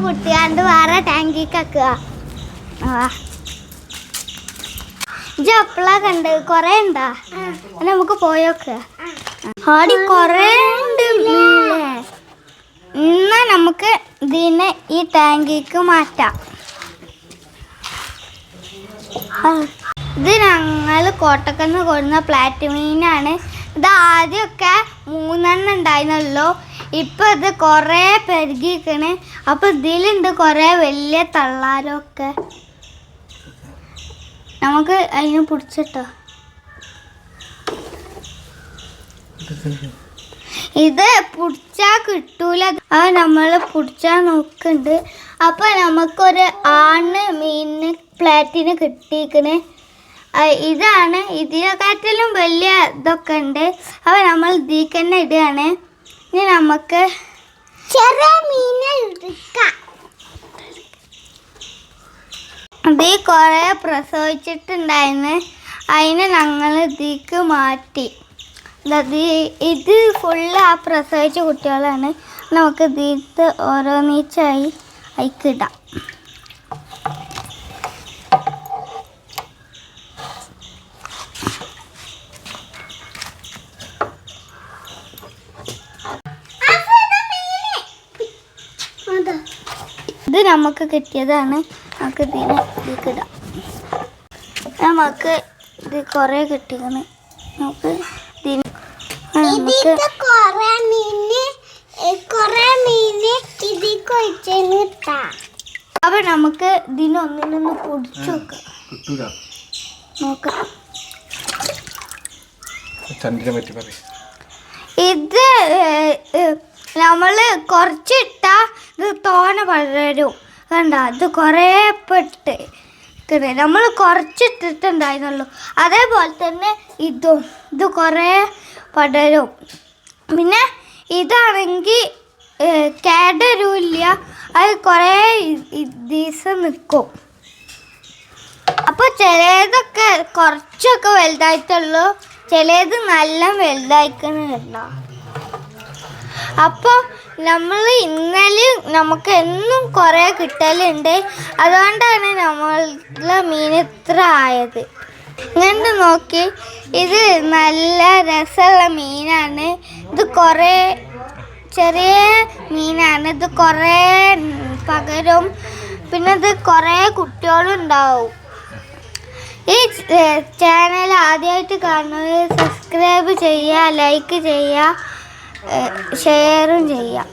പൊട്ടിയാണ്ട് വേറെ ടാങ്കിക്കാക്കുക. എപ്പോഴാ കണ്ട് കൊറേ ഉണ്ടാ? നമുക്ക് പോയോക്കുക. ആടി കൊറേ ഉണ്ട് മീനെ. എന്നാ നമുക്ക് ഇതിനെ ഈ ടാങ്കിക്ക് മാറ്റാം. ഇത് ഞങ്ങൾ കോട്ടക്കന്ന് കൊടുന്ന പ്ലാറ്റ് മീനാണ്. ഇത് ആദ്യമൊക്കെ 3 ഉണ്ടായിരുന്നല്ലോ. ഇപ്പം ഇത് കുറേ പെരുകിക്കണ്. അപ്പം ഇതിലുണ്ട് കുറേ വലിയ തള്ളാരൊക്കെ. നമുക്ക് അതിന് പിടിച്ചിട്ടോ. ഇത് പിടിച്ചാൽ കിട്ടൂല. അത് നമ്മൾ പിടിച്ചാൽ നോക്കുന്നുണ്ട്. അപ്പം നമുക്കൊരു ആണ് മീനിന് പ്ലാറ്റിന് കിട്ടിയിരിക്കണേ. ഇതാണ്. ഇതിനെക്കാട്ടിലും വലിയ ഇതൊക്കെ ഉണ്ട്. അപ്പം നമ്മൾ ഇതിലേക്ക് തന്നെ ഇടുകയാണ്. ഇനി നമുക്ക് ചെറിയ മീനെ എടുക്കാം. ഇത് കുറേ പ്രസവിച്ചിട്ടുണ്ടായിരുന്നു. അതിനെ ഞങ്ങൾ ഇതിലേക്ക് മാറ്റി. ഇത് ഫുള്ള് ആ പ്രസവിച്ച കുട്ടികളാണ്. നമുക്ക് ഇതിൽ ഓരോന്നീച്ചായി അതിക്കിടാം. ഇത് നമുക്ക് കിട്ടിയതാണ്. നമുക്ക് ഇതിനെ ഇതിക്കിടാം. നമുക്ക് ഇത് കുറേ കിട്ടിയാണ്. നമുക്ക് അപ്പൊ നമുക്ക് ഇതിനൊന്നിനൊന്ന് പൊടിച്ചു നോക്കാം. ഇത് നമ്മള് കുറച്ചിട്ടാ ഇത് തോന വളരും. കണ്ട ഇത് കുറേ പെട്ട് നമ്മൾ കുറച്ചിട്ടിട്ടുണ്ടായിരുന്നുള്ളൂ. അതേപോലെ തന്നെ ഇത് കുറേ പടരും. പിന്നെ ഇതാണെങ്കിൽ കേടരുമില്ല. അത് കുറേ ദിവസം നിൽക്കും. അപ്പോൾ ചിലതൊക്കെ കുറച്ചൊക്കെ വലുതായിട്ടുള്ളൂ, ചിലത് നല്ല വലുതായിക്കണില്ല. അപ്പോൾ നമ്മൾ ഇന്നലെ നമുക്ക് എന്നും കുറേ കിട്ടലുണ്ട്. അതുകൊണ്ടാണ് നമ്മളുടെ മീൻ ഇത്ര ആയത്. ഇങ്ങനെ നോക്കി, ഇത് നല്ല രസമുള്ള മീനാണ്. ഇത് കുറേ ചെറിയ മീനാണ്. ഇത് കുറേ പകരും. പിന്നെ ഇത് കുറേ കുട്ടികളുണ്ടാവും. ഈ ചാനൽ ആദ്യമായിട്ട് കാണുന്നത് സബ്സ്ക്രൈബ് ചെയ്യുക, ലൈക്ക് ചെയ്യുക, ഷെയറും ചെയ്യുക.